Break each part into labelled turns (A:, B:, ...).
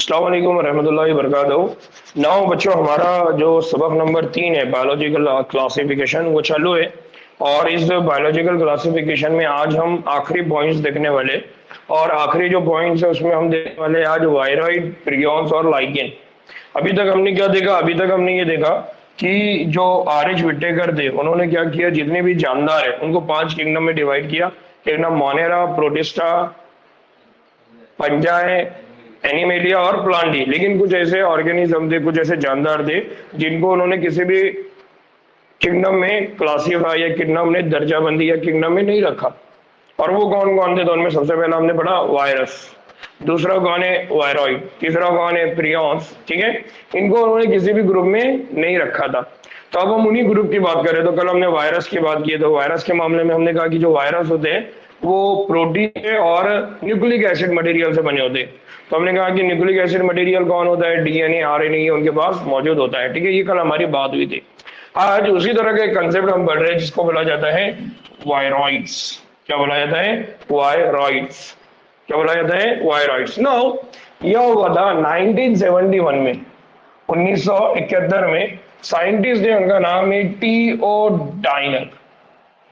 A: अस्सलाम वालेकुम रहमतुल्लाहि वबरकातुहू। नाउ बच्चों, हमारा जो सबक नंबर 3 है बायोलॉजिकल क्लासिफिकेशन वो चालू है। और इस बायोलॉजिकल क्लासिफिकेशन में आज हम आखिरी पॉइंट्स देखने वाले। और आखिरी जो पॉइंट्स है उसमें हम देखने वाले आज वायरॉइड, प्रियॉन्स और लाइकेन। अभी तक हमने क्या देखा? अभी तक हमने ये देखा कि जो आर एच विटेकर थे उन्होंने क्या किया, जितने भी जानदार है उनको 5 किंगडम में डिवाइड किया। किंगडम मोनेरा, प्रोटिस्टा, पंजाए, एनिमेलिया और प्लांटी। लेकिन कुछ ऐसे ऑर्गेनिज्म थे, कुछ ऐसे जानदार थे जिनको उन्होंने किसी भी किंगडम में क्लासीफाई या किंगडम में दर्जाबंदी या किंगडम में नहीं रखा। और वो कौन कौन थे? तो उनमें सबसे पहला हमने पढ़ा वायरस, दूसरा कौन है वायरॉइड, तीसरा कौन है प्रियॉन्स। ठीक है, इनको उन्होंने किसी भी ग्रुप में नहीं रखा था। तो अब हम उन्हीं ग्रुप की बात करें तो कल हमने वायरस की बात की। तो वायरस के मामले में हमने कहा कि जो वायरस होते हैं वो प्रोटीन और न्यूक्लिक एसिड मटेरियल से बने होते हैं। तो हमने कहा कि न्यूक्लिक एसिड मटेरियल कौन होता है? डीएनए, आरएनए उनके पास मौजूद होता है। ठीक है, ये कल हमारी बात हुई थी। आज उसी तरह का एक कंसेप्ट हम पढ़ रहे हैं जिसको बोला जाता है वायरॉइड्स। क्या बोला जाता है? वायरॉइड्स। क्या बोला जाता है? वायरॉइड्स। नाउ यह हुआ था 1971 में, 1971 में साइंटिस्ट है, उनका नाम है टीओ डाइनर।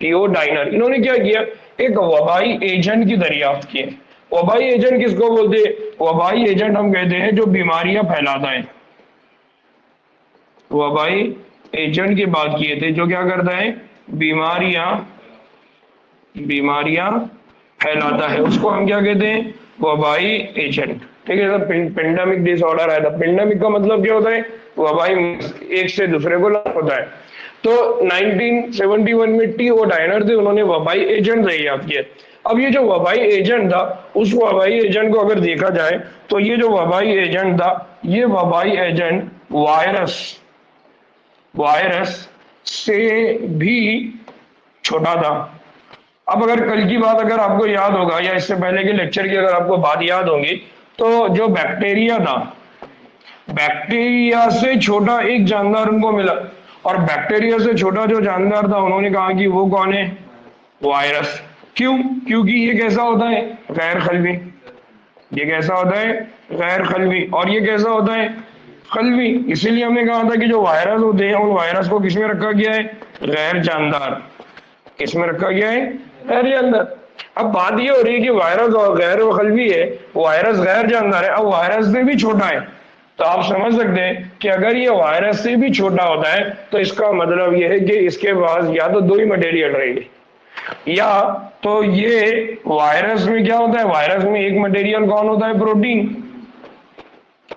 A: टीओ डाइनर, इन्होंने क्या किया, एक वबाई एजेंट की दरियाफ्त की है। वबाई एजेंट किसको बोलते हैं? वबाई एजेंट हम कहते हैं जो बीमारियां फैलाता है। वबाई एजेंट की बात किए थे जो क्या करता है? बीमारियां बीमारियां फैलाता है, उसको हम क्या कहते हैं? वबाई एजेंट। ठीक है, पेंडेमिक डिसऑर्डर है। पेंडेमिक का मतलब क्या होता है? वबाई, एक से दूसरे को लग होता है। तो 1971 में टी ओ डायनर थे, उन्होंने वबाई एजेंट दरियाफ्त किया। अब ये जो वबाई एजेंट था, उस वबाई एजेंट को अगर देखा जाए तो ये जो वबाई एजेंट था, ये वबाई एजेंट वायरस वायरस से भी छोटा था। अब अगर कल की बात अगर आपको याद होगा या इससे पहले के लेक्चर की अगर आपको बात याद होगी तो जो बैक्टीरिया था, बैक्टीरिया से छोटा एक जानदार उनको मिला। और बैक्टीरिया से छोटा जो जानदार था उन्होंने कहा कि वो कौन है? वायरस। क्यों? क्योंकि ये कैसा होता है? गैर खलवी। ये कैसा होता है? गैर खलवी। और ये कैसा होता है? खलवी। इसीलिए हमने कहा था कि जो वायरस होते हैं उन वायरस को किसमें रखा गया है? गैर जानदार। किसमें रखा गया है? गैर जानदार। अब बात ये हो रही है कि वायरस और गैर खलवी है, वायरस गैर जानदार है, अब वायरस से भी छोटा है। तो आप समझ सकते हैं कि अगर ये वायरस से भी छोटा होता है तो इसका मतलब ये है कि इसके पास या तो दो ही मटेरियल रहेंगे, या तो ये वायरस में क्या होता है? वायरस में एक मटेरियल कौन होता है? प्रोटीन।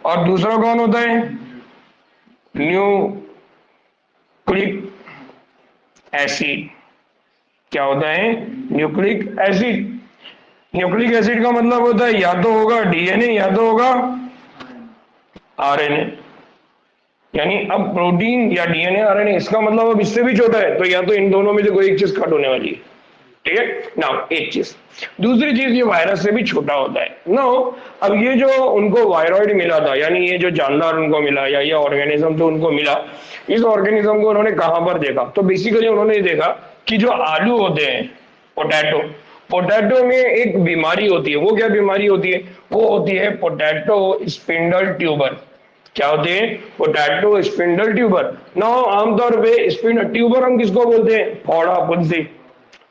A: और दूसरा कौन होता है? Nucleic acid. क्या होता है? Nucleic acid. न्यूक्लिक एसिड का मतलब होता है या तो होगा डीएनए या तो होगा आरएनए। यानी अब प्रोटीन या डीएनए, आरएनए, इसका मतलब अब इससे भी छोटा है, तो या तो इन दोनों में से कोई एक चीज कट होने वाली है। ठीक है ना, एक चीज। दूसरी चीज, ये वायरस से भी छोटा होता है ना। अब ये जो उनको वायरॉइड मिला था, यानी ये जो जानदार उनको मिला या ये ऑर्गेनिज्म जो उनको मिला, इस ऑर्गेनिज्म को उन्होंने कहां पर देखा? तो बेसिकली उन्होंने देखा कि जो आलू होते हैं, पोटैटो, पोटैटो में एक बीमारी होती है। वो क्या बीमारी होती है? वो होती है पोटैटो स्पिंडल ट्यूबर। क्या होते हैं? Potato spindle tuber. ना आमतौर पे स्पिंडल ट्यूबर हम किसको बोलते हैं? फोड़ा, पुंसी।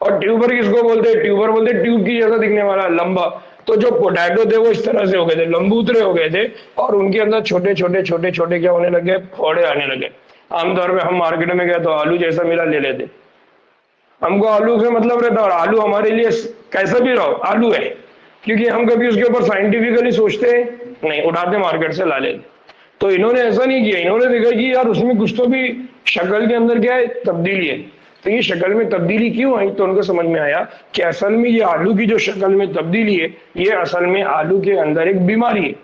A: और ट्यूबर किसको बोलते हैं? ट्यूबर बोलते हैं ट्यूब की जैसा दिखने वाला, लंबा। तो जो पोटैटो थे वो इस तरह से हो गए थे, लंबूतरे हो गए थे, और उनके अंदर छोटे छोटे छोटे छोटे क्या होने लगे? फोड़े आने लगे। आमतौर पे हम मार्केट में गए तो आलू जैसा मिला ले लेते, हमको आलू से मतलब रहता है, और आलू हमारे लिए कैसा भी रहो आलू है, क्योंकि हम कभी उसके ऊपर साइंटिफिकली सोचते नहीं, उठाते मार्केट से ला लेते। तो इन्होंने ऐसा नहीं किया, इन्होंने देखा कि यार उसमें कुछ तो भी शक्ल के अंदर क्या है? तब्दीली है। तो ये शक्ल में तब्दीली क्यों आई? तो उनको समझ में आया कि असल में ये आलू की जो शक्ल में तब्दीली है, ये असल में आलू के अंदर एक बीमारी है।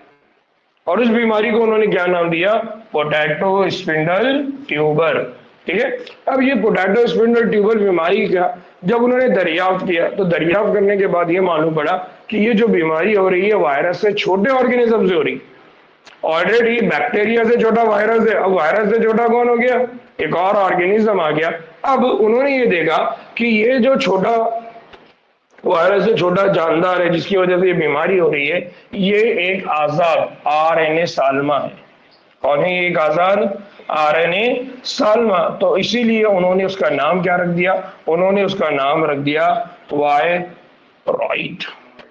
A: और उस बीमारी को उन्होंने क्या नाम दिया? Potato spindle tuber. ठीक है, अब ये पोटैटो स्पिंडल ट्यूबर बीमारी का जब उन्होंने दरियाफ्त किया, तो दरियाफ्त करने के बाद ये मालूम पड़ा कि ये जो बीमारी हो रही है वायरस से छोटे ऑर्गेनिज्म से हो रही है। ऑलरेडी बैक्टीरिया से छोटा वायरस है, अब वायरस से छोटा कौन हो गया? एक और ऑर्गेनिज्म आ गया। अब उन्होंने ये देखा कि ये जो छोटा वायरस से छोटा जानदार है जिसकी वजह से ये बीमारी हो रही है, ये एक आजाद आरएनए साल्मा है। कौन है ये एक आजाद आरएनए साल्मा? तो इसीलिए उन्होंने उसका नाम क्या रख दिया? उन्होंने उसका नाम रख दिया वायरॉइड।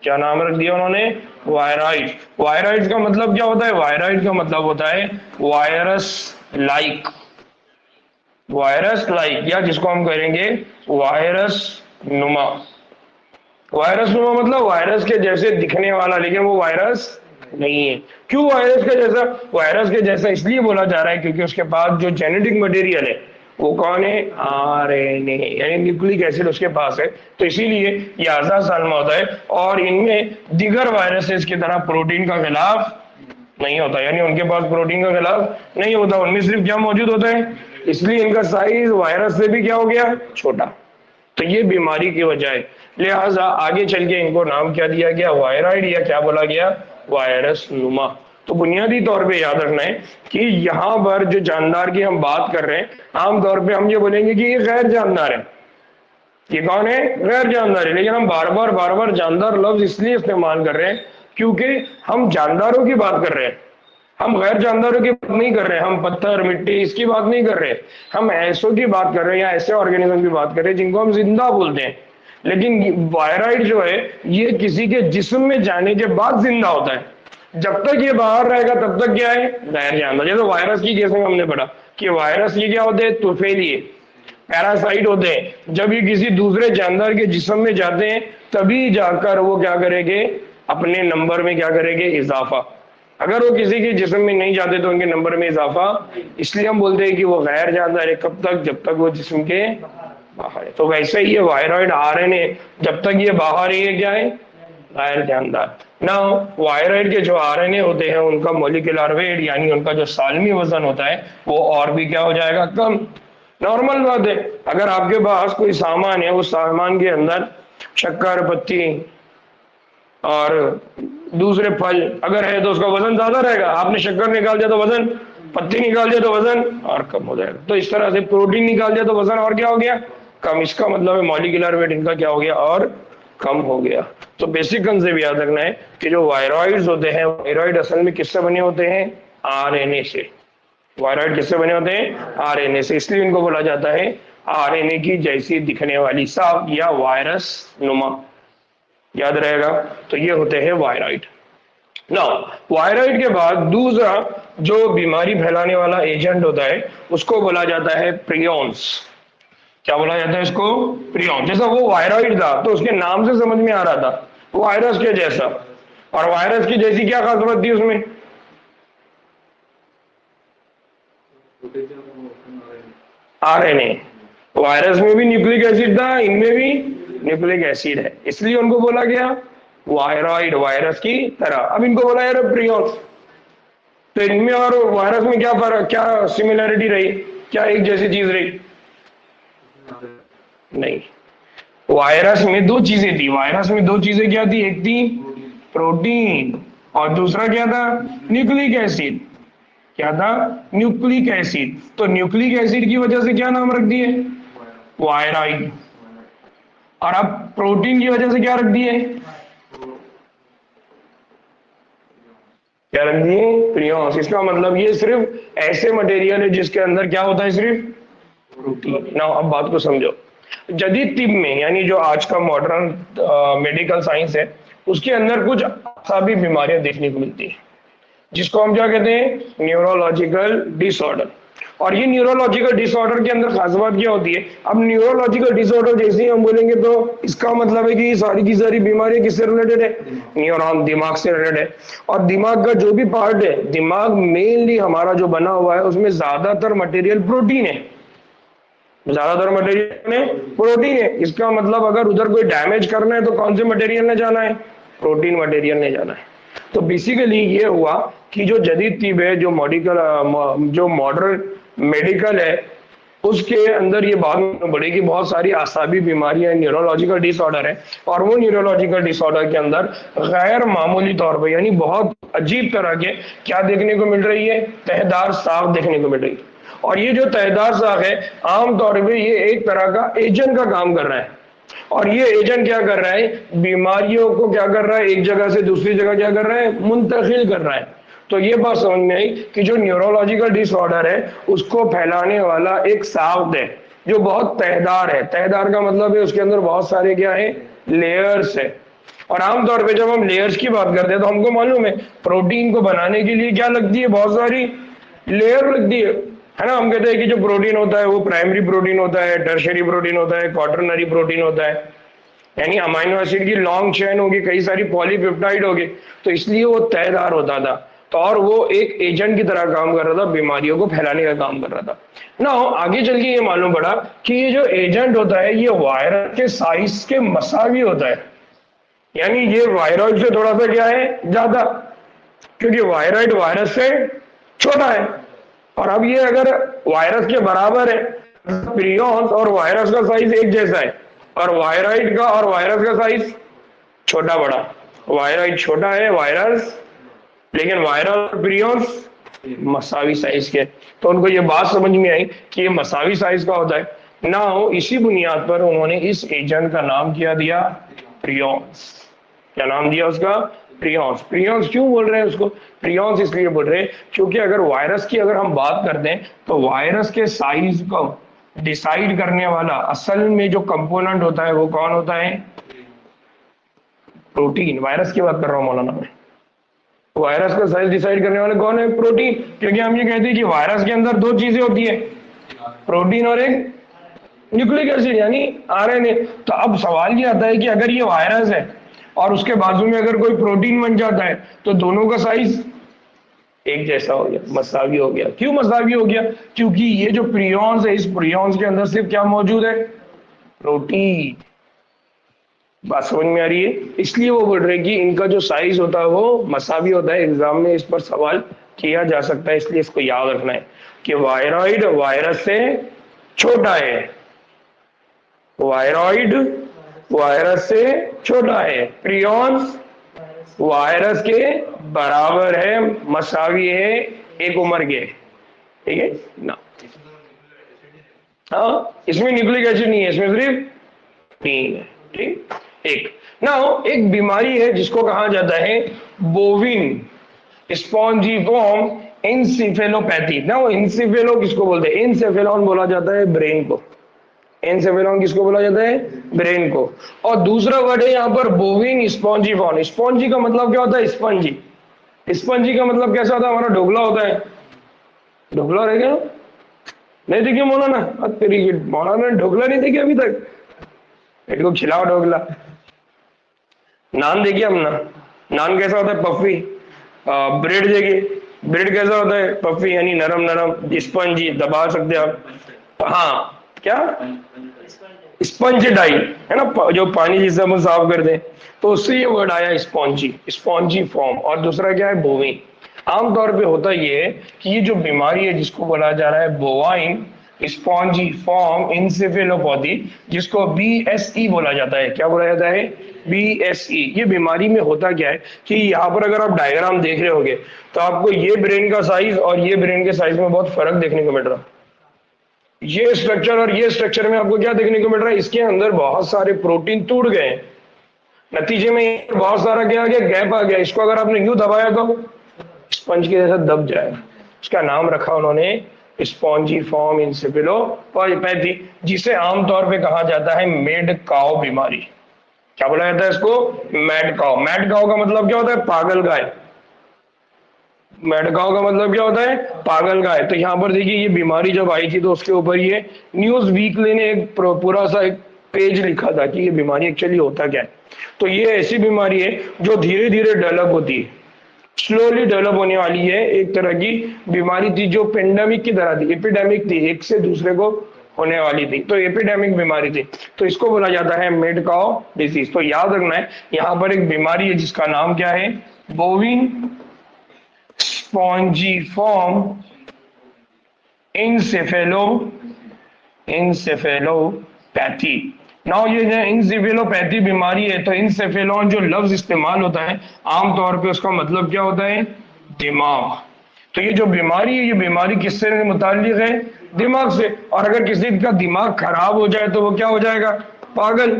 A: क्या नाम रख दिया उन्होंने? वायरॉइड। वायरॉइड का मतलब क्या होता है? वायरॉइड का मतलब होता है वायरस लाइक। वायरस लाइक, या जिसको हम कहेंगे वायरस नुमा। वायरस नुमा मतलब वायरस के जैसे दिखने वाला, लेकिन वो वायरस नहीं है। क्यों वायरस के जैसा? वायरस के जैसा इसलिए बोला जा रहा है क्योंकि उसके पास जो जेनेटिक मटेरियल है वो कौन है? आरएनए, यानी न्यूक्लिक एसिड उसके पास है। तो इसीलिए ये आजाद साल्मा होता है, और इनमें दीगर वायरसेस की तरह प्रोटीन का खिलाफ नहीं होता, यानी उनके पास प्रोटीन का खिलाफ नहीं होता, उनमें सिर्फ क्या मौजूद होता है, इसलिए इनका साइज वायरस से भी क्या हो गया? छोटा। तो ये बीमारी की वजह है। लिहाजा आगे चल के इनको नाम क्या दिया गया? वायरॉइड, या क्या बोला गया? वायरस नुमा। तो बुनियादी तौर पे याद रखना है कि यहाँ पर जो जानदार की हम बात कर रहे हैं, आमतौर पे हम ये बोलेंगे कि ये गैर जानदार है। ये कौन है? गैर जानदार है। लेकिन हम बार बार जानदार लफ्ज इसलिए इस्तेमाल कर रहे हैं क्योंकि हम जानदारों की बात कर रहे हैं, हम गैर जानदारों की बात नहीं कर रहे हैं। हम पत्थर मिट्टी इसकी बात नहीं कर रहे हैं, हम ऐसों की बात कर रहे हैं, या ऐसे ऑर्गेनिज्म की बात कर रहे हैं जिनको हम जिंदा बोलते हैं। लेकिन वायरॉइड जो है ये किसी के जिस्म में जाने के बाद जिंदा होता है। जब तक ये बाहर रहेगा तब तक क्या है? गैर जानदार। जैसे वायरस की केस में हमने पढ़ा कि वायरस ये क्या होते हैं? तुफैलिए, पैरासाइट होते हैं। जब ये किसी दूसरे जानदार के जिस्म में जाते हैं तभी जाकर वो क्या करेंगे? अपने नंबर में क्या करेंगे? इजाफा। अगर वो किसी के जिस्म में नहीं जाते तो उनके नंबर में इजाफा। इसलिए हम बोलते हैं कि वो गैर जानदार है। कब तक? जब तक वो जिस्म के बाहर है। तो वैसे ही ये वायरॉइड आरएनए जब तक ये बाहर है, ये क्या है? गैर जानदार। ना वायरॉइड के जो आरएनए होते हैं उनका मॉलिक्यूलर वेट, यानी उनका जो सालमी वजन होता है वो और भी क्या हो जाएगा? कम। नॉर्मल बात है, अगर आपके पास कोई सामान है, उस सामान के अंदर शक्कर, पत्ती और दूसरे फल अगर है तो उसका वजन ज्यादा रहेगा। आपने शक्कर निकाल दिया तो वजन, पत्ती निकाल दिया तो वजन और कम हो जाएगा। तो इस तरह से प्रोटीन निकाल दिया तो वजन और क्या हो गया? कम। इसका मतलब है मॉलिक्यूलर वेट इनका क्या हो गया? और कम हो गया। तो बेसिक कंसेप्ट याद रखना है कि जो वायरॉइड्स होते हैं, वायरॉइड असल में किससे बने होते हैं? आरएनए से। वायरॉइड किससे बने होते हैं? आरएनए से। इसलिए इनको बोला जाता है आरएनए की जैसी दिखने वाली साफ, या वायरस नुमा। याद रहेगा। तो ये होते हैं वायरॉइड। नाउ वायरॉइड के बाद दूसरा जो बीमारी फैलाने वाला एजेंट होता है उसको बोला जाता है प्रियॉन्स। क्या बोला जाता है इसको? प्रियॉन। जैसा वो वायरॉइड था तो उसके नाम से समझ में आ रहा था वायरस के जैसा, और वायरस की जैसी क्या खास बात थी उसमें? आरएनए। वायरस में भी न्यूक्लिक एसिड था, इनमें भी न्यूक्लिक एसिड है, इसलिए उनको बोला गया वायरॉइड, वायरस की तरह। अब इनको बोला यार प्रियॉन्स। तो इनमें और वायरस में क्या फर्क, क्या सिमिलरिटी रही, क्या एक जैसी चीज रही? नहीं। वायरस में दो चीजें थी। वायरस में दो चीजें क्या थी? एक थी प्रोटीन और दूसरा क्या था? Nucleic acid. क्या था? Nucleic acid. तो न्यूक्लिक एसिड की वजह से क्या नाम रख दिए? वायरॉइड। और अब प्रोटीन की वजह से क्या रख दिए? क्या रख दिए? प्रियॉन्स। इसका मतलब ये सिर्फ ऐसे मटेरियल है जिसके अंदर क्या होता है? सिर्फ प्रोटीन। ना अब बात को समझो। जदीद तिब में, यानी जो आज का मॉडर्न मेडिकल साइंस है, उसके अंदर कुछ असाबी बीमारियां देखने को मिलती है जिसको हम क्या कहते हैं? Neurological disorder. और ये न्यूरोलॉजिकल डिसऑर्डर के अंदर खास बात क्या होती है? अब न्यूरोलॉजिकल डिसऑर्डर जैसे ही हम बोलेंगे तो इसका मतलब है कि सारी की सारी बीमारियां किससे रिलेटेड है? न्यूरॉन, दिमाग से रिलेटेड है। और दिमाग का जो भी पार्ट है, दिमाग मेनली हमारा जो बना हुआ है उसमें ज्यादातर मटेरियल प्रोटीन है। ज्यादातर मटेरियल में प्रोटीन है। इसका मतलब अगर उधर कोई डैमेज करना है तो कौन से मटेरियल ने जाना है? प्रोटीन मटेरियल ने जाना है। तो बेसिकली ये हुआ कि जो जदीद तिब है, जो मॉडर्न मेडिकल है, उसके अंदर ये बात बढ़ी कि बहुत सारी आसाबी बीमारियां, न्यूरोलॉजिकल डिसऑर्डर है। और वो न्यूरोलॉजिकल डिसऑर्डर के अंदर गैर मामूली तौर पर, यानी बहुत अजीब तरह के क्या देखने को मिल रही है? तहदार साख देखने को मिल रही है। और ये जो तहदार साख है, आमतौर पर ये एक तरह का एजेंट का काम कर रहा है। और ये एजेंट क्या कर रहा है, बीमारियों को क्या कर रहा है, एक जगह से दूसरी जगह क्या कर रहा है, मुंतकिल कर रहा है। तो ये बात समझ में आई कि जो न्यूरोलॉजिकल डिसऑर्डर है उसको फैलाने वाला एक साउथ है जो बहुत तहदार है। तहदार का मतलब है उसके अंदर बहुत सारे क्या है, लेयर्स है। और आमतौर पे जब हम लेयर्स की बात करते हैं तो हमको मालूम है प्रोटीन को बनाने के लिए क्या लगती है, बहुत सारी लेयर लगती है ना। हम कहते हैं कि जो प्रोटीन होता है वो प्राइमरी प्रोटीन होता है, टर्शियरी प्रोटीन होता है, क्वाटरनरी प्रोटीन होता है, यानी अमाइनो एसिड की लॉन्ग चेन होगी, कई सारी पॉलीपेप्टाइड होगी। तो इसलिए वो तयदार होता था। तो और वो एक एजेंट की तरह काम कर रहा था, बीमारियों को फैलाने का काम कर रहा था ना। आगे चल के ये मालूम पड़ा कि ये जो एजेंट होता है ये वायरस के साइज के मसावी होता है, यानी ये वायरॉइड से थोड़ा सा क्या है, ज्यादा, क्योंकि वायरॉइड वायरस से छोटा है। और अब ये अगर वायरस के बराबर है, प्रियॉन्स और वायरस का साइज एक जैसा है, और वायरॉइड का और वायरस का साइज छोटा बड़ा, वायरॉइड छोटा है वायरस, लेकिन वायरस और प्रियॉन्स मसावी साइज के। तो उनको ये बात समझ में आई कि ये मसावी साइज का होता है ना। इसी बुनियाद पर उन्होंने इस एजेंट का नाम क्या दिया, प्रियॉन्स। क्या नाम दिया उसका, प्रियॉन्स। प्रियॉन्स क्यों बोल रहे हैं उसको, प्रियॉन्स इसलिए बोल रहे हैं क्योंकि अगर वायरस की अगर हम बात करते हैं तो वायरस के साइज को डिसाइड करने वाला असल में जो कंपोनेंट होता है वो कौन होता है, प्रोटीन। वायरस की बात कर रहा हूं मौलाना मैं। वायरस का साइज डिसाइड करने वाला कौन है, प्रोटीन। क्योंकि हम ये कहते हैं कि वायरस के अंदर दो चीजें होती है, प्रोटीन और एक न्यूक्लिक एसिड यानी आरएनए। तो अब सवाल ये आता है कि अगर ये वायरस है और उसके बाजू में अगर कोई प्रोटीन बन जाता है तो दोनों का साइज एक जैसा हो गया, मसावी हो गया। क्यों मसावी हो गया, क्योंकि ये जो प्रियॉन्स है, इस प्रियॉन्स के अंदर सिर्फ क्या मौजूद है, प्रोटीन। बात समझ में आ रही है। इसलिए वो बोल रहे कि इनका जो साइज होता है वो मसावी होता है। एग्जाम में इस पर सवाल किया जा सकता है, इसलिए इसको याद रखना है कि वायरॉइड वायरस से छोटा है, वायरॉइड वायरस से छोटा है, प्रियॉन्स वायरस के बराबर है, मसावी है, एक उम्र के। ठीक है ना। हाँ, इसमें न्यूक्लिक एसिड नहीं है, इसमें सिर्फ प्रोटीन है। ठीक। एक ना एक बीमारी है जिसको कहा जाता है बोविन स्पॉन्जीफॉर्म इंसेफेलोपैथी। ना वो इंसेफेलो किसको बोलते हैं, इंसेफेलॉन बोला जाता है ब्रेन को। एनसेफेलॉन किसको बोला जाता है, ब्रेन को। और दूसरा वर्ड है यहाँ पर बोविन स्पॉन्जीफॉर्म। स्पॉन्जी का मतलब क्या होता है, स्पंजी। स्पंजी का मतलब कैसा होता है, हमारा ढोकला होता है। ढोकला रहेगा नहीं देखिए मौलाना, तेरी मौलाना ढोकला नहीं देखिए अभी तक, इनको खिलाओ ढोकला। नान देखिए हम ना, नान कैसा होता है, पफी। ब्रेड देखिए, ब्रेड कैसा होता है, पफी यानी नरम नरम, स्पंजी दबा सकते हैं आप। हाँ क्या, स्पंज डाई है ना, जो पानी जिससे हम साफ करते हैं, तो उससे ये वर्ड आया स्पॉन्जी, स्पॉन्जी फॉर्म। और दूसरा क्या है, बोविन। आमतौर पे होता ये है कि ये जो बीमारी है जिसको बोला जा रहा है बोवाइन स्पॉन्जी फॉर्म इंसेफेलोपैथी, जिसको BSE बोला जाता है। क्या बोला जाता है, BSE। ये बीमारी में होता क्या है कि यहाँ पर अगर आप डायग्राम देख रहे होगे तो आपको ये ब्रेन का साइज और ये ब्रेन के साइज में बहुत फर्क देखने को मिल रहा है। ये स्ट्रक्चर और ये स्ट्रक्चर में आपको क्या देखने को मिल रहा है, इसके अंदर बहुत सारे प्रोटीन टूट गए, नतीजे में बहुत सारा क्या आ गया, गैप आ गया। इसको अगर आपने यूं दबाया तो स्पंज के जैसा दब जाएगा। उसका नाम रखा उन्होंने स्पॉन्जीफॉर्म इंसेफेलोपैथी, जिसे आमतौर पे कहा जाता है मेड काउ बीमारी। क्या बोला जाता है इसको, मैड काउ। मैड काउ का मतलब क्या होता है, पागल गाय। मेडकाउ का मतलब क्या होता है, पागल गाय। तो यहाँ पर देखिए ये बीमारी जब आई थी तो उसके ऊपर ये न्यूज वीकली ने एक पूरा सा एक पेज लिखा था कि ये बीमारी एक्चुअली होता क्या है। तो ये ऐसी बीमारी है जो धीरे धीरे डेवलप होती है, स्लोली डेवलप होने वाली है। एक तरह की बीमारी थी जो पेंडेमिक की तरह थी, एपिडेमिक थी, एक से दूसरे को होने वाली थी। तो एपिडेमिक बीमारी थी, तो इसको बोला जाता है मेडकाउ डिजीज। तो याद रखना है यहाँ पर एक बीमारी है जिसका नाम क्या है, बोविन स्पॉन्जीफॉर्म इंसेफेलोपैथी। नाउ ये जो इंसेफेलोपैथी बीमारी है, तो इंसेफेलॉन जो लफ्ज इस्तेमाल होता है आमतौर पे उसका मतलब क्या होता है, दिमाग। तो ये जो बीमारी है, ये बीमारी किससे मुताल्लिक है, दिमाग से। और अगर किसी का दिमाग खराब हो जाए तो वो क्या हो जाएगा, पागल।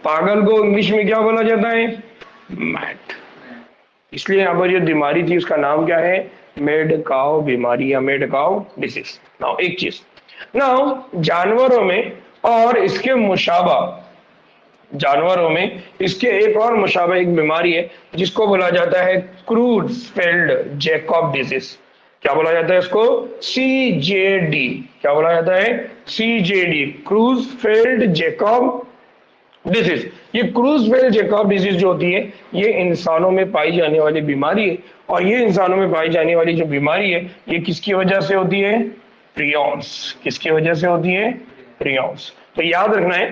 A: पागल को इंग्लिश में क्या बोला जाता है? मैड। इसलिए यहाँ पर जो बीमारी थी उसका नाम क्या है? मेड काउ बीमारी या मेड काउ डिसीज। नाउ एक चीज, नाउ जानवरों में और इसके मुशाबा, जानवरों में इसके एक और मुशाबा एक बीमारी है जिसको बोला जाता है क्रूड्सफेल्ड जैकब डिजीज। क्या बोला जाता है इसको? CJD। क्या बोला जाता है? CJD, Creutzfeldt Jakob disease. ये क्रूजफेल्ड जैकब डिजीज जो होती है ये इंसानों में पाई जाने वाली बीमारी है, और ये इंसानों में पाई जाने वाली जो बीमारी है ये किसकी वजह से होती है? प्रियॉन्स। किसकी वजह से होती है? प्रियॉन्स। तो याद रखना है,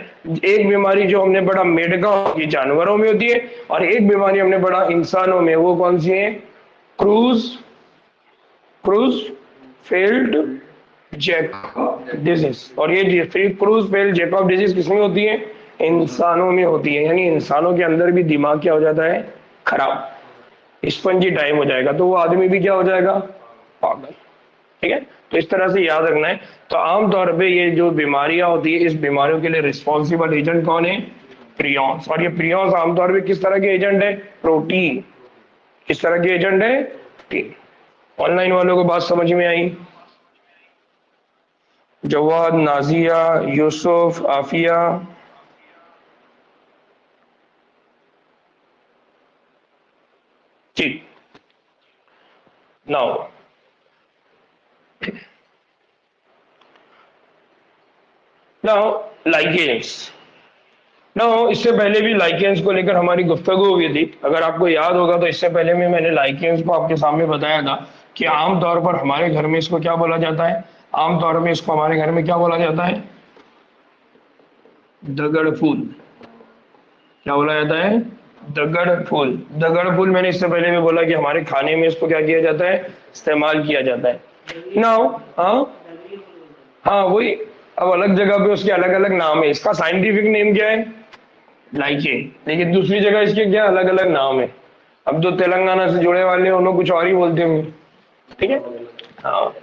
A: एक बीमारी जो हमने पढ़ा मेडका ये जानवरों में होती है, और एक बीमारी हमने पढ़ा इंसानों में, वो कौन सी है? क्रूजफेल्ड जैकब डिजीज। और ये क्रूजफेल्ड जैकब डिजीज किसमें होती है? इंसानों में होती है। यानी इंसानों के अंदर भी दिमाग क्या हो जाता है? खराब, स्पंजी टाइम हो जाएगा, तो वो आदमी भी क्या हो जाएगा? पागल। ठीक है, तो इस तरह से याद रखना है। तो आमतौर पे ये जो बीमारियां होती है इस बीमारियों के लिए रिस्पॉन्सिबल एजेंट कौन है? प्रियॉन्स। और ये प्रियॉन्स आमतौर पे किस तरह के एजेंट है? प्रोटीन। किस तरह के एजेंट है? प्रोटीन। ऑनलाइन वालों को बात समझ में आई? जवाद, नाजिया, यूसुफ, आफिया, ठीक। Now lichens. इससे पहले भी लाइकेंस को लेकर हमारी गुफ्तगू हुई थी। अगर आपको याद होगा तो इससे पहले में मैंने लाइकेंस को आपके सामने बताया था कि आमतौर पर हमारे घर में इसको क्या बोला जाता है? आमतौर में इसको हमारे घर में क्या बोला जाता है? दगड़ फूल। क्या बोला जाता है? दगड़ फूल। दगड़ फूल मैंने इससे पहले भी बोला कि हमारे खाने में इसको क्या किया जाता है? इस्तेमाल किया जाता है। नाउ हाँ वही, अब अलग जगह पे उसके अलग अलग नाम है। इसका साइंटिफिक नेम क्या है? लाइकेन। लेकिन दूसरी जगह इसके क्या अलग अलग नाम है। अब जो तेलंगाना से जुड़े वाले हैं उन्होंने कुछ और ही बोलते होंगे। ठीक है, हाँ।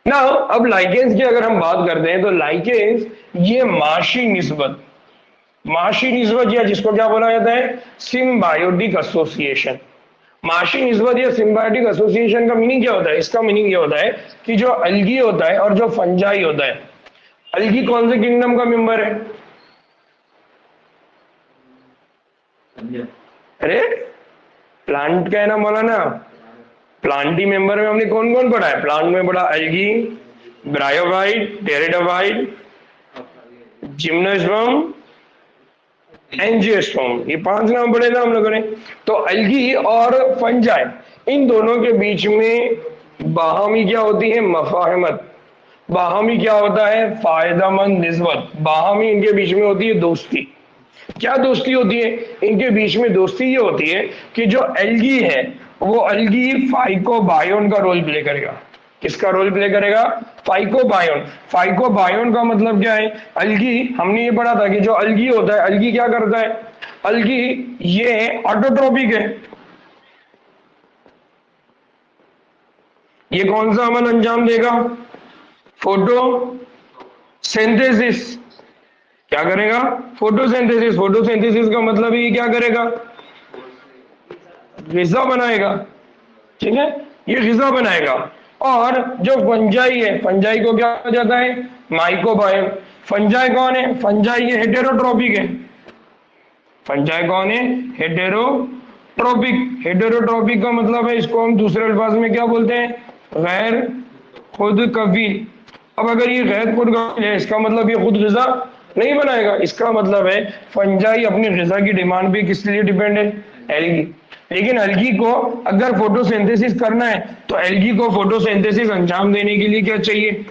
A: ना अब लाइकेंस की अगर हम बात करते हैं तो लाइकेंस ये माशी निस्बत, माशी निस्बत या जिसको क्या बोला जाता है? Symbiotic association. माशी निस्बत या सिम्बायोटिक एसोसिएशन का मीनिंग क्या होता है? इसका मीनिंग ये होता है कि जो अलगी होता है और जो फंजाई होता है, अलगी कौन से किंगडम का मेंबर है? अरे प्लांट का है ना मौलाना। प्लांटी मेंबर में हमने कौन कौन पढ़ा है? प्लांट में पढ़ा algae, bryophyte, pteridophyte, gymnosperm, angiosperm. ये 5 नाम पढ़े ना हम लोगों ने। तो एल्गी और फंजाई इन दोनों के बीच में बाहमी क्या होती है? मफाहमत। बाहमी क्या होता है? फायदामंद निस्बत। बाहमी इनके बीच में होती है दोस्ती। क्या दोस्ती होती है इनके बीच में? दोस्ती ये होती है कि जो एल्गी है वो एल्गी फाइकोबायोन का रोल प्ले करेगा। किसका रोल प्ले करेगा? फाइकोबायोन। फाइकोबायोन का मतलब क्या है? एल्गी, हमने ये पढ़ा था कि जो एल्गी होता है, एल्गी क्या करता है? एल्गी ये ऑटोट्रोपिक है। ये कौन सा अमल अंजाम देगा? फोटोसिंथेसिस। क्या करेगा? फोटोसिंथेसिस। फोटोसिंथेसिस का मतलब ये क्या करेगा? ग़िज़ा बनाएगा। ठीक है, ये ग़िज़ा बनाएगा। और जो फंजाई है, फंजाई को क्या कहा जाता है? माइकोबायोन। फंजाई कौन है? फंजाई ये हेटेरोट्रोपिक है। फंजाई कौन है? हेटेरोट्रोपिक। हेटेरोट्रोपिक का मतलब है, इसको हम दूसरे अल्फाज में क्या बोलते हैं? गैर खुद कफील। अब अगर ये गैर खुद कफील है इसका मतलब ये खुद ग़िज़ा नहीं बनाएगा। इसका मतलब है फंजाई अपनी ग़िज़ा की डिमांड पे किस लिए डिपेंड है? एल्गी। लेकिन एल्गी को अगर फोटोसिंथेसिस करना है तो एल्गी को फोटोसिंथेसिस अंजाम देने के लिए क्या चाहिए?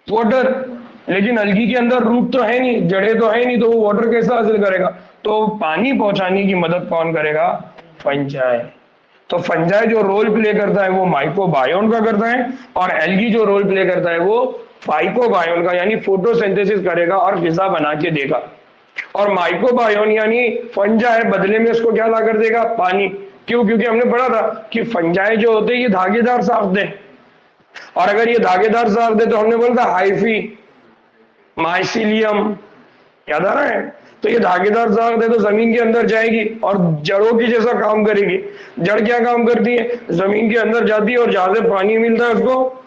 A: वाटर। लेकिन एल्गी के अंदर रूट तो है नहीं, जड़ें तो है नहीं, तो वो वाटर कैसे हासिल करेगा? तो पानी पहुंचाने की मदद कौन करेगा? फंजाई। तो फंजाई जो रोल प्ले करता है वो माइकोबायोन का करता है, और एल्गी जो रोल प्ले करता है वो फाइकोबायोन का, यानी फोटोसिंथेसिस करेगा और ग़िज़ा बना के देगा। और माइकोबायोन यानी फंजाई बदले में उसको क्या ला कर देगा? पानी। क्यों? क्योंकि हमने पढ़ा था कि फंजाई जो होते हैं ये धागेदार साख दे, और अगर ये धागेदार साख दे तो हमने बोला था हाइफी, माइसिलियम, याद आ रहा है? तो ये धागेदार ताकत है तो जमीन के अंदर जाएगी और जड़ों की जैसा काम करेगी। जड़ क्या काम करती है, जमीन के अंदर जाती है और जहां से पानी मिलता है उसको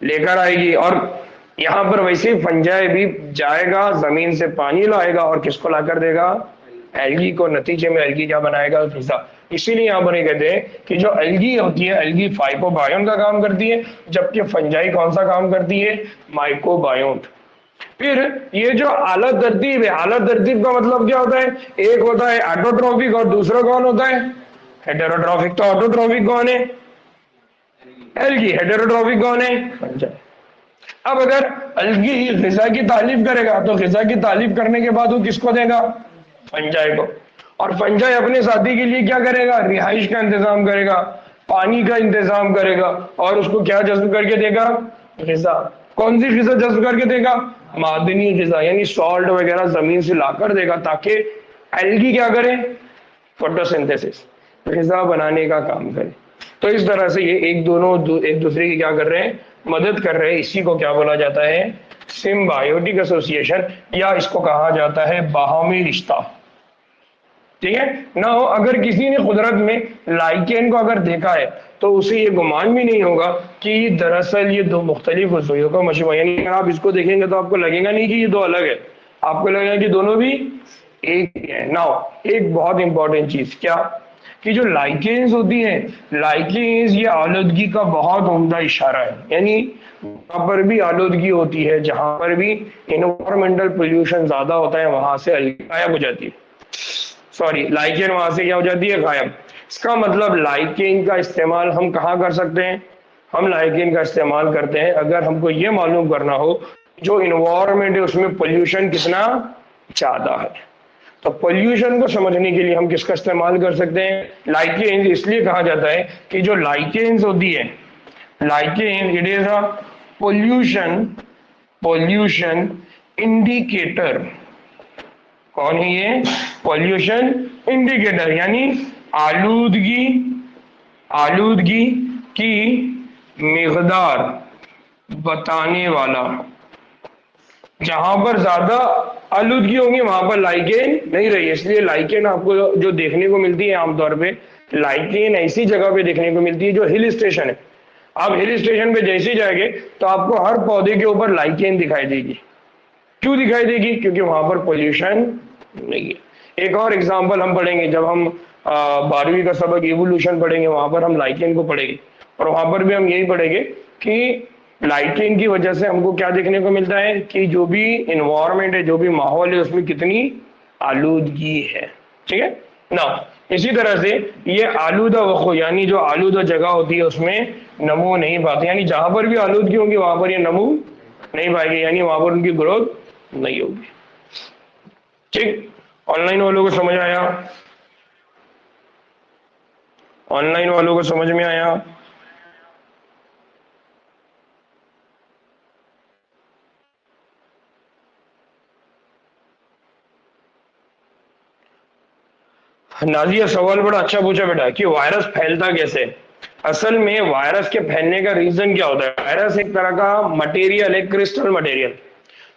A: लेकर आएगी। और यहाँ पर वैसे ही फंजाई भी जाएगा, जमीन से पानी लाएगा और किसको लाकर देगा, एल्गी को। नतीजे में एल्गी क्या बनाएगा, फिजा। इसीलिए यहाँ पर ये कहते हैं कि जो एल्गी होती है, एल्गी फाइकोबायोन का काम करती है, जबकि फंजाई कौन सा काम करती है, माइकोबायोन। फिर ये जो आला तरतीब है, आला तरतीब का मतलब क्या होता है, एक होता है ऑटोट्रॉफिक और दूसरा कौन होता है, हेटेरोट्रॉफिक। तो ऑटोट्रॉफिक कौन है, एल्गी। हेटेरोट्रॉफिक कौन है, फंजाई। अब अगर एल्गी ग़िज़ा की तालीफ करेगा तो ग़िज़ा की तालीफ करने के बाद वो किसको देगा, फंजाई को। और फंजाई अपने साथी के लिए क्या करेगा, रिहाइश का इंतजाम करेगा, पानी का इंतजाम करेगा और उसको क्या जज्ब करके देगा, ग़िज़ा। कौन सी ग़िज़ा जज्ब करके देगा, मादनी ग़िज़ा, यानी सॉल्ट वगैरह जमीन से लाकर देगा ताकि एल्गी क्या करे, फोटोसिंथेसिस, ग़िज़ा बनाने का काम करे। तो इस तरह से ये एक दूसरे की क्या कर रहे हैं, मदद कर रहे हैं। इसी को क्या बोला जाता है, सिम्बायोटिक एसोसिएशन, या इसको कहा जाता है बाहमी रिश्ता। ठीक है ना। हो अगर किसी ने कुदरत में लाइकेन को अगर देखा है तो उसे ये गुमान भी नहीं होगा कि दरअसल ये दो मुख्तलिफ रसोइयों का मजमूआ, यानी अगर आप इसको देखेंगे तो आपको लगेगा नहीं कि ये दो अलग है, आपको लगेगा कि दोनों भी एक ही है। नाउ एक बहुत इंपॉर्टेंट चीज क्या, कि जो लाइकेन्स होती है, लाइकेन्स ये आलूदगी का बहुत उम्दा इशारा है। यानी वहां पर भी आलूदगी होती है, जहां पर भी इन्वायरमेंटल पोल्यूशन ज्यादा होता है वहां से गायब हो जाती है, सॉरी लाइकेन वहां से क्या हो जाती है, गायब। इसका मतलब लाइकेन का इस्तेमाल हम कहाँ कर सकते हैं, हम लाइकेन का इस्तेमाल करते हैं अगर हमको ये मालूम करना हो जो इन्वायरमेंट है उसमें पोल्यूशन कितना ज्यादा है। तो पोल्यूशन को समझने के लिए हम किसका इस्तेमाल कर सकते हैं, लाइकेन। इसलिए कहा जाता है कि जो लाइकेन्स होती है, lichen it is a pollution indicator. कौन है ये, पोल्यूशन इंडिकेटर, यानी आलूदगी की मिकदार बताने वाला। जहां पर ज्यादा आलूदगी होगी वहां पर लाइकेन नहीं रही, इसलिए लाइकेन आपको जो देखने को मिलती है आमतौर पे, लाइकेन ऐसी जगह पे देखने को मिलती है जो हिल स्टेशन है। आप हिल स्टेशन पे जैसे जाएंगे तो आपको हर पौधे के ऊपर लाइकेन दिखाई देगी। क्यों दिखाई देगी, क्योंकि वहां पर पोल्यूशन नहीं है। एक और एग्जांपल हम पढ़ेंगे जब हम 12वीं का सबक इवोल्यूशन पढ़ेंगे, वहां पर हम लाइकेन को पढ़ेंगे और वहां पर भी हम यही पढ़ेंगे कि लाइटिंग की वजह से हमको क्या देखने को मिलता है कि जो भी इन्वायरमेंट है, जो भी माहौल है, उसमें कितनी आलूदगी है। ठीक है ना। इसी तरह से ये आलूदा वक़्त, यानी जो आलूदा जगह होती है उसमें नमो नहीं पाते, यानी जहां पर भी आलूदगी होगी वहां पर ये नमो नहीं पाएगी, यानी वहां पर उनकी ग्रोथ नहीं होगी। ठीक, ऑनलाइन वालों को समझ आया, ऑनलाइन वालों को समझ में आया। नाजिया सवाल बड़ा अच्छा पूछा बेटा कि वायरस फैलता कैसे। असल में वायरस के फैलने का रीजन क्या होता है, वायरस एक तरह का मटेरियल है, क्रिस्टल मटेरियल।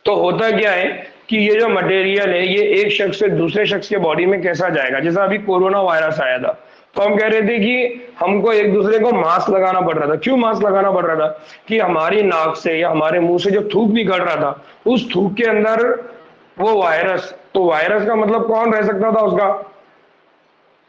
A: तो होता क्या है कि ये जो मटेरियल है ये एक शख्स से दूसरे शख्स के बॉडी में कैसा जाएगा। जैसा अभी कोरोना वायरस आया था तो हम कह रहे थे कि हमको एक दूसरे को मास्क लगाना पड़ रहा था। क्यों मास्क लगाना पड़ रहा था, कि हमारी नाक से या हमारे मुंह से जो थूक निकल रहा था उस थूक के अंदर वो वायरस, तो वायरस का मतलब कौन रह सकता था उसका,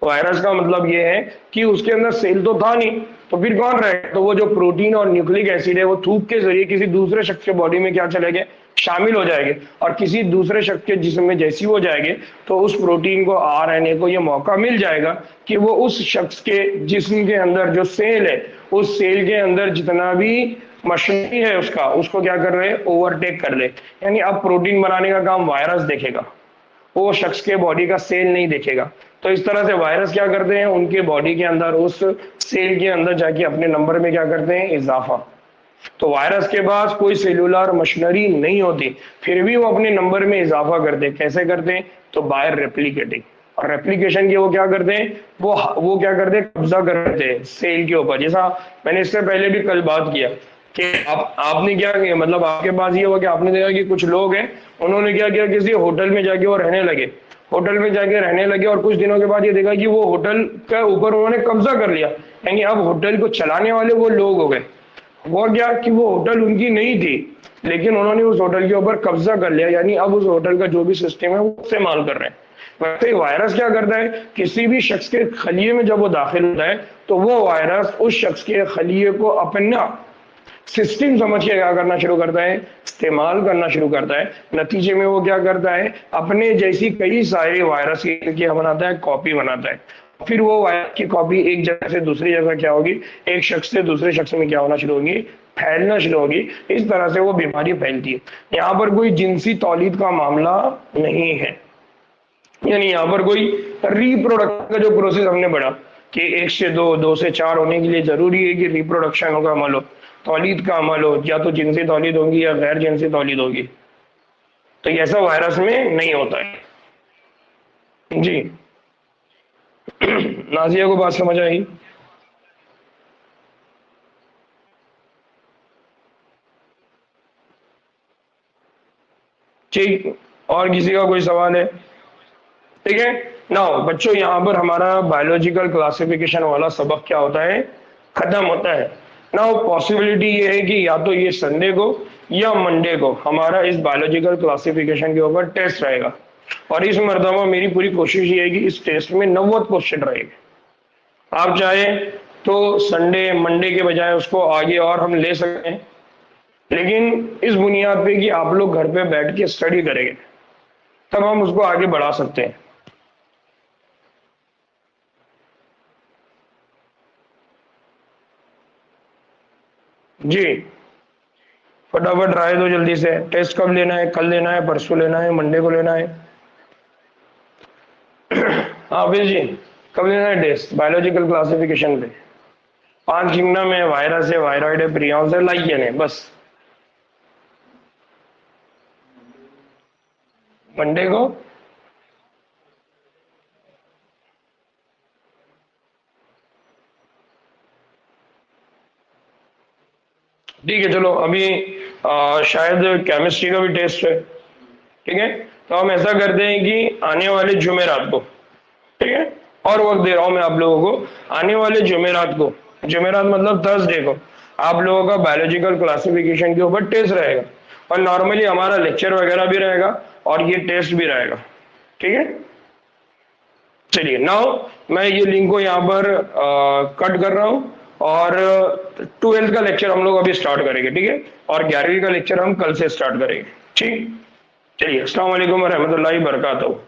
A: वायरस का मतलब ये है कि उसके अंदर सेल तो था नहीं, तो फिर कौन रहे, तो वो जो प्रोटीन और न्यूक्लिक एसिड है वो थूक के जरिए किसी दूसरे शख्स के बॉडी में क्या चलेंगे, शामिल हो जाएंगे। और किसी दूसरे शख्स के जिस्म में जैसी हो जाएंगे तो उस प्रोटीन को, आरएनए को ये मौका मिल जाएगा कि वो उस शख्स के जिस्म के अंदर जो सेल है, उस सेल के अंदर जितना भी मशीनरी है उसका, उसको क्या कर रहे हैं, ओवरटेक कर ले। यानी अब प्रोटीन बनाने का काम वायरस देखेगा, वो शख्स के बॉडी का सेल नहीं देखेगा। तो इस तरह से वायरस क्या करते हैं, उनके बॉडी के अंदर उस सेल के अंदर जाके अपने नंबर में क्या करते हैं, इजाफा। तो वायरस के पास कोई सेलुलर मशीनरी नहीं होती, फिर भी वो अपने नंबर में इजाफा करते हैं। कैसे करते हैं, तो बाय रेप्लिकेटिंग। और रेप्लिकेशन की वो क्या करते हैं, वो क्या करते हैं, कब्जा करते हैं सेल के ऊपर। जैसा मैंने इससे पहले भी कल बात किया कि आपने क्या किया, मतलब आपके पास ये हुआ कि आपने देखा कि कुछ लोग हैं, उन्होंने क्या किया, किसी होटल में जाके वो रहने लगे, होटल में जाके रहने लगे, और कुछ दिनों के बाद ये देखा कि वो होटल के ऊपर उन्होंने कब्जा कर लिया, यानी अब होटल को चलाने वाले वो लोग हो गए। वो क्या कि वो होटल उनकी नहीं थी, लेकिन उन्होंने उस होटल के ऊपर कब्जा कर लिया, यानी अब उस होटल का जो भी सिस्टम है वो इस्तेमाल कर रहे हैं। वैसे वायरस क्या करता है, किसी भी शख्स के खलिए में जब वो दाखिल होता है तो वो वायरस उस शख्स के खलिए को अपना सिस्टम समझ के क्या करना शुरू करता है, इस्तेमाल करना शुरू करता है। नतीजे में वो क्या करता है, अपने जैसी कई सारे वायरस की क्या बनाता है, कॉपी बनाता है। फिर वो वायरस की कॉपी एक जगह से दूसरी जगह क्या होगी, एक शख्स से दूसरे शख्स में क्या होना शुरू होगी, फैलना शुरू होगी। इस तरह से वो बीमारी फैलती है। यहाँ पर कोई जिनसी तौलीद का मामला नहीं है, यानी यहाँ पर कोई रिप्रोडक्शन का जो प्रोसेस हमने पढ़ा कि 1 से 2, 2 से 4 होने के लिए जरूरी है कि रिप्रोडक्शन का अमल हो, तौलीद का अमल हो, या तो जिनसी तौलीद होगी या गैर जिनसी तौलीद होगी। तो ऐसा वायरस में नहीं होता है जी। नाजिया को बात समझ आई? ठीक, और किसी का कोई सवाल है? ठीक है ना बच्चों, यहाँ पर हमारा बायोलॉजिकल क्लासिफिकेशन वाला सबक क्या होता है, खत्म होता है ना। पॉसिबिलिटी ये है कि या तो ये संडे को या मंडे को हमारा इस बायोलॉजिकल क्लासिफिकेशन के ऊपर टेस्ट रहेगा, और इस मरतबा मेरी पूरी कोशिश ये है कि इस टेस्ट में 90 क्वेश्चन रहेंगे। आप चाहे तो संडे मंडे के बजाय उसको आगे और हम ले सकते हैं, लेकिन इस बुनियाद पे कि आप लोग घर पे बैठ के स्टडी करेंगे तब हम उसको आगे बढ़ा सकते हैं। जी फटाफट राय दो जल्दी से। टेस्ट कब लेना है, कल लेना है, परसों लेना है, मंडे को लेना है? हाफिज जी कब लेना है टेस्ट बायोलॉजिकल क्लासिफिकेशन पे? 5 किंगडम है, वायरस है, वायरॉइड है, प्रियॉन्स है, लाइकेन है, बस। मंडे को ठीक है, चलो अभी शायद केमिस्ट्री का भी टेस्ट है, ठीक है। तो हम ऐसा करते हैं कि आने वाले जुमेरात को, ठीक है, और वक्त दे रहा हूं मैं आप लोगों को, आने वाले जुमेरात को, जुमेरात मतलब थर्सडे को आप लोगों का बायोलॉजिकल क्लासिफिकेशन के ऊपर टेस्ट रहेगा, और नॉर्मली हमारा लेक्चर वगैरह भी रहेगा और ये टेस्ट भी रहेगा, ठीक है। चलिए नाउ मैं ये लिंक को यहाँ पर कट कर रहा हूँ, और 12th का लेक्चर हम लोग अभी स्टार्ट करेंगे, ठीक है, और 11वीं का लेक्चर हम कल से स्टार्ट करेंगे, ठीक। चलिए अस्सलाम वालेकुम रहमतुल्लाहि बरकातहू।